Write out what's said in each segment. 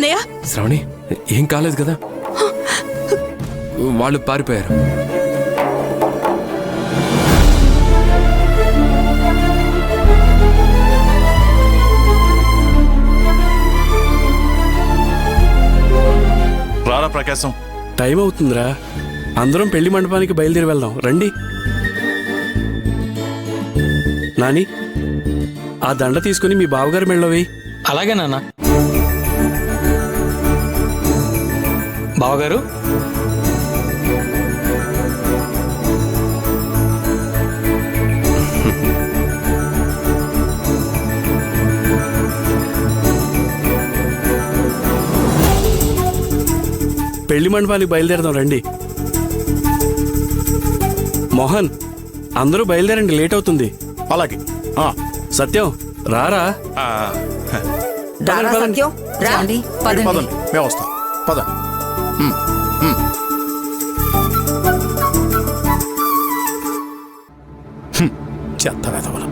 ఏమైందన్నయ్య? శ్రావణి, ఏం కాలేదు కదా? వాళ్ళు పారిపోయారు. రారా ప్రకాశం. టైం అవుతుందిరా, అందరం పెళ్లి మండపానికి బయలుదేరి వెళ్దాం రండి. నాని, ఆ దండ తీసుకుని మీ బావగారు మెళ్ళో వేయి. అలాగే నాన్న. బావగారు, పెళ్లి మండపానికి బయలుదేరదాం రండి. మోహన్, అందరూ బయలుదేరండి, లేట్ అవుతుంది. అలాగే. సత్యం రారా. సత్యం రండి, పదండి, మేము వస్తాం. పదండి. చెత్త వేదవలం.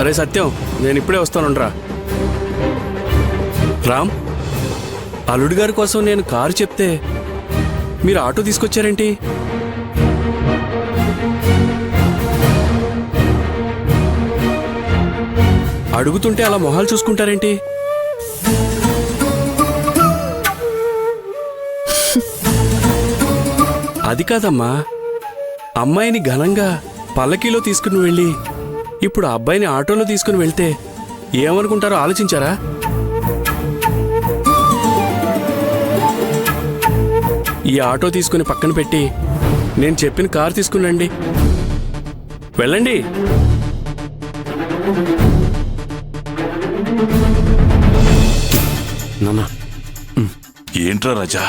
అరే సత్యం, నేను ఇప్పుడే వస్తానుండ్రా. రామ్, అల్లుడి గారి కోసం నేను కారు చెప్తే మీరు ఆటో తీసుకొచ్చారేంటి? అడుగుతుంటే అలా మొహాలు చూసుకుంటారేంటి? అది కాదమ్మా, అమ్మాయిని ఘనంగా పల్లకీలో తీసుకుని వెళ్ళి ఇప్పుడు ఆ అబ్బాయిని ఆటోలో తీసుకుని వెళ్తే ఏమనుకుంటారో ఆలోచించారా? ఈ ఆటో తీసుకుని పక్కన పెట్టి నేను చెప్పిన కారు తీసుకుని రండి. వెళ్ళండి. నాన్న, ఏంట్రా రాజా?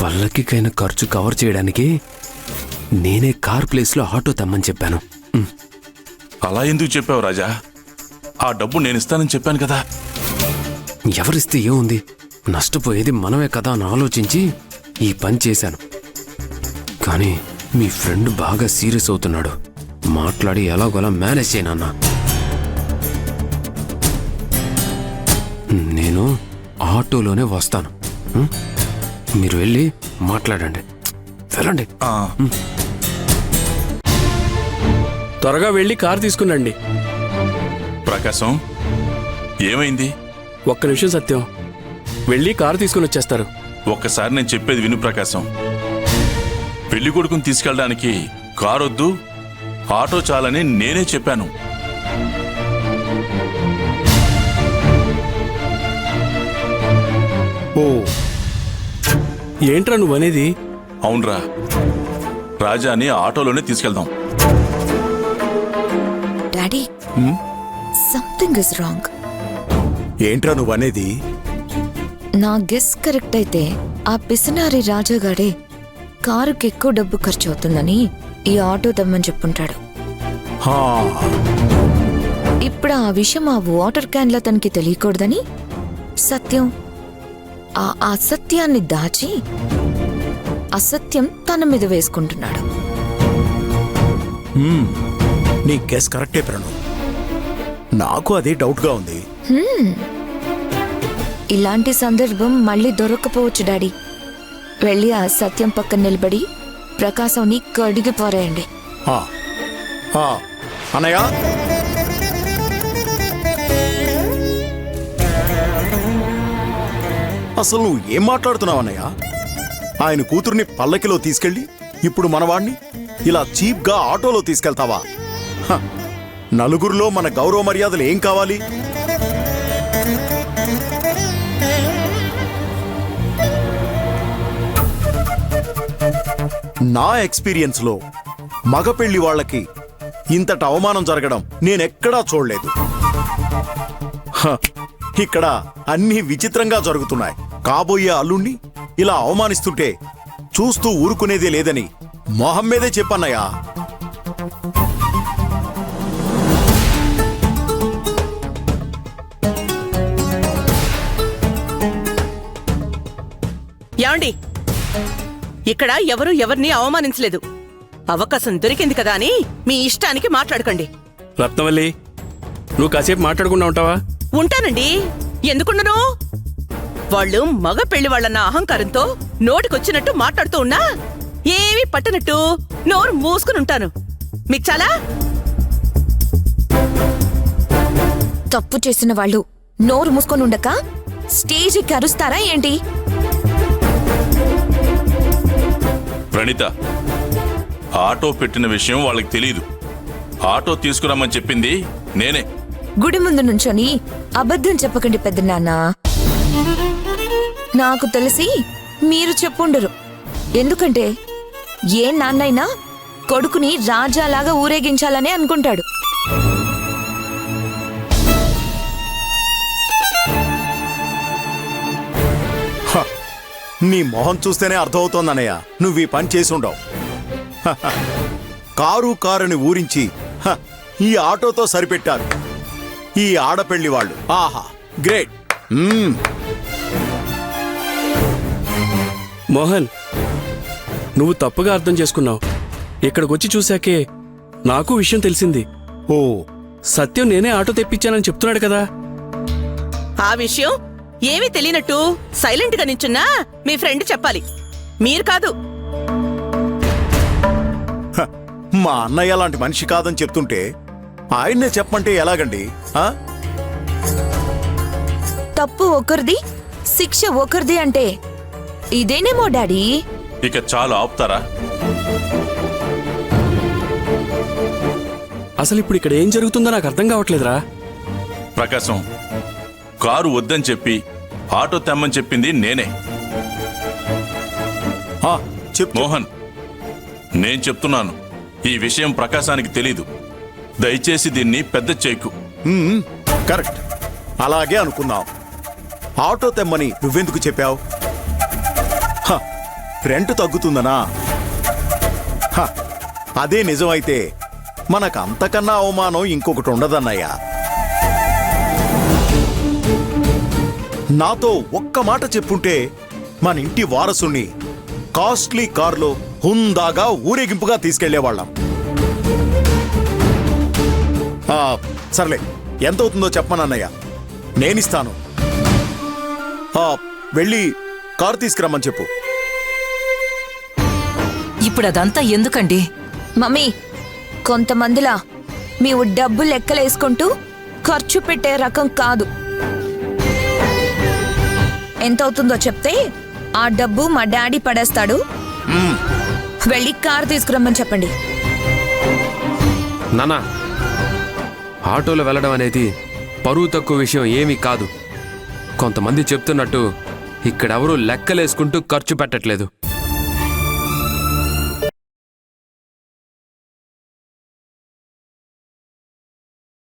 పల్లకికైన ఖర్చు కవర్ చేయడానికి నేనే కార్ ప్లేస్లో ఆటో తెమ్మని చెప్పాను. అలా ఎందుకు చెప్పావు రాజా? ఆ డబ్బు నేను ఇస్తానని చెప్పాను కదా. ఎవరిస్తే ఏముంది, నష్టపోయేది మనమే కదా అని ఆలోచించి ఈ పని చేశాను. కానీ మీ ఫ్రెండ్ బాగా సీరియస్ అవుతున్నాడు. మాట్లాడి ఎలాగోలా మేనేజ్ చేయనన్నా. నేను ఆటోలోనే వస్తాను. మీరు వెళ్ళి మాట్లాడండి. వెళ్ళండి. త్వరగా వెళ్ళి కారు తీసుకునండి. ప్రకాశం, ఏమైంది? ఒక్క నిమిషం సత్యం, వెళ్ళి కారు తీసుకుని వచ్చేస్తారు. ఒక్కసారి నేను చెప్పేది విను ప్రకాశం. పెళ్లి కొడుకుని తీసుకెళ్ళడానికి కారొద్దు, ఆటో చాలని నేనే చెప్పాను. ఓ, ఏంట్రా నువ్వనేది? అవునరా, రాజాని ఆటోలోనే తీసుకెళ్దాం. Daddy, something is wrong. ఏంట్రా నువ్వనేది? నా గెస్ కరెక్ట్ అయితే ఆ పిసినారి రాజాగాడే కారుకి ఎక్కువ డబ్బు ఖర్చు అవుతుందని ఈ ఆటో తెమ్మని చెప్పుంటాడు. ఇప్పుడు ఆ విషయం ఆ వాటర్ క్యాన్ల తనకి తెలియకూడదని సత్యం ఆ అసత్యాన్ని దాచి అసత్యం తన మీద వేసుకుంటున్నాడు. నీ గెస్ కరెక్టే ప్రణు. నాకు అదే డౌట్గా ఉంది. ఇలాంటి సందర్భం మళ్ళీ దొరక్కపోవచ్చు డాడీ. వెళ్ళి ఆ సత్యం పక్కన నిలబడి ప్రకాశంని కడిగి పారేయండి. అన్నయ్య, అసలు నువ్వు ఏం మాట్లాడుతున్నావు అన్నయ్య? ఆయన కూతుర్ని పల్లకిలో తీసుకెళ్ళి ఇప్పుడు మనవాణ్ణి ఇలా చీప్గా ఆటోలో తీసుకెళ్తావా? నలుగురిలో మన గౌరవ మర్యాదలు ఏం కావాలి? నా ఎక్స్పీరియన్స్లో మగ పెళ్లి వాళ్ళకి ఇంతటి అవమానం జరగడం నేనెక్కడా చూడలేదు. ఇక్కడ అన్నీ విచిత్రంగా జరుగుతున్నాయి. కాబోయే అల్లుణ్ణి ఇలా అవమానిస్తుంటే చూస్తూ ఊరుకునేదే లేదని మొహం మీదే చెప్పన్నయ్యా. ఆగండి. ఇక్కడ ఎవరు ఎవరిని అవమానించలేదు. అవకాశం దొరికింది కదా అని మీ ఇష్టానికి మాట్లాడకండి. రత్నవల్లి, నువ్వు కాసేపు మాట్లాడకుండా ఉంటావా? ఉంటానండి, ఎందుకుండను? వాళ్ళు మగ పెళ్లి వాళ్ళన్న అహంకారంతో నోటికొచ్చినట్టు మాట్లాడుతూ ఉన్నా ఏమీ పట్టనట్టు నోరు మూసుకుని ఉంటాను. మీకు చాలా తప్పు చేసిన వాళ్ళు నోరు మూసుకొని ఉండక స్టేజ్కి అరుస్తారా ఏంటి? ప్రణీత, ఆటో పెట్టిన విషయం వాళ్ళకి తెలీదు. ఆటో తీసుకురమ్మని చెప్పింది నేనే. గుడి ముందు నుంచొని అబద్ధం చెప్పకండి పెద్దనాన్న. నాకు తెలిసి మీరు చెప్పుండరు. ఎందుకంటే ఏ నాన్నైనా కొడుకుని రాజాలాగా ఊరేగించాలనే అనుకుంటాడు. నీ మొహం చూస్తేనే అర్థమవుతోందన్నయ్య, నువ్వు ఈ పని చేసి ఉండవు. కారుని ఊరించి ఈ ఆటోతో సరిపెట్టారు ఈ ఆడపెళ్లి వాళ్ళు. ఆహా, గ్రేట్. మోహన్, నువ్వు తప్పుగా అర్థం చేసుకున్నావు. ఇక్కడికొచ్చి చూశాకే నాకు విషయం తెలిసింది. ఓ, సత్యం నేనే ఆటో తెప్పించానని చెప్తున్నాడు కదా. ఆ విషయం ఏమీ తెలియనట్టు సైలెంట్ గా నించున్నా మీ ఫ్రెండ్ చెప్పాలి, మీరు కాదు. మా అన్నయ్య లాంటి మనిషి కాదని చెప్తుంటే ఆయన్నే చెప్పమంటే ఎలాగండి? తప్పు ఒకరిది, శిక్ష ఒకరిది అంటే ఇదేనేమో డాడీ. ఇక చాలు, ఆపుతారా? అసలు ఇప్పుడు ఇక్కడ ఏం జరుగుతుందో నాకు అర్థం కావట్లేదురా. ప్రకాశం, కారు వద్దని చెప్పి ఆటో తెమ్మని చెప్పింది నేనే. చెప్పు మోహన్, నేను చెప్తున్నాను, ఈ విషయం ప్రకాశానికి తెలీదు. దయచేసి దీన్ని పెద్ద చేయకు. కరెక్ట్, అలాగే అనుకున్నాం. ఆటో తెమ్మని నువ్వెందుకు చెప్పావు? రెంట్ తగ్గుతుందనా? అదే నిజమైతే మనకు అంతకన్నా అవమానం ఇంకొకటి ఉండదన్నయ్యా. నాతో ఒక్క మాట చెప్పుంటే మన ఇంటి వారసుని కాస్ట్లీ కారులో హుందాగా ఊరేగింపుగా తీసుకెళ్లేవాళ్ళం. సర్లే, ఎంత అవుతుందో చెప్పమనన్నయ్య, నేనిస్తాను. వెళ్ళి కారు తీసుకురమ్మని చెప్పు. ఇప్పుడు అదంతా ఎందుకండి? మమ్మీ, కొంతమందిలా మేము డబ్బు లెక్కలేసుకుంటూ ఖర్చు పెట్టే రకం కాదు. ఎంత అవుతుందో చెప్తే ఆ డబ్బు మా డాడీ పడేస్తాడు. వెళ్ళి కారు తీసుకురమ్మని చెప్పండి. నానా, ఆటోలో వెళ్ళడం అనేది పరువు తక్కువ విషయం ఏమీ కాదు. కొంతమంది చెప్తున్నట్టు ఇక్కడెవరూ లెక్కలేసుకుంటూ ఖర్చు పెట్టట్లేదు.